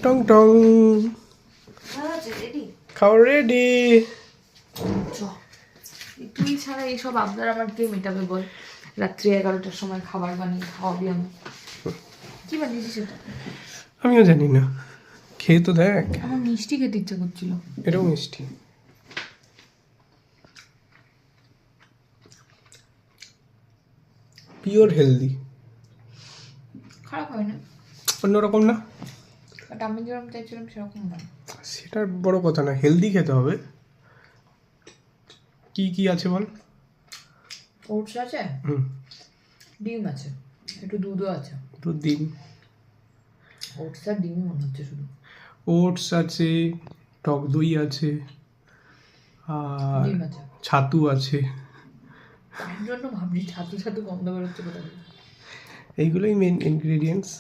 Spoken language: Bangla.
টং টং রেডি খাওয়া রেডি। তুই ছাড়া এইসব আবদার আমার কে মেটাবে বল? রাত্রি 11টার সময় খাবার বানিয়ে খাওয়াবি আমি? কি বানিয়েছিস সেটা? আমিও জানি না, খেয়ে তো দেখ। আমার মিষ্টি খেতে ইচ্ছে করছিল। এটাও মিষ্টি। পিওর হেলদি, খারাপ হয় না, অন্যরকম না। বাট আমি যেরকম চাইছিলাম সেরকম না। সেটার বড় কথা না, হেলদি খেতে হবে। কি কি আছে বল? ওটস আছে, হুম, ডিম আছে, একটু দুধও আছে। তো দিন। ওটস আর ডিম মনে হচ্ছে শুধু। ওটস আছে, টক দই আছে, আর ডিম আছে। ছাতু আছে। তার জন্য ভাবছি ছাতু ছাতু গন্ধ বেরোচ্ছে কোথা থেকে। এইগুলোই মেন ইনগ্রেডিয়েন্টস।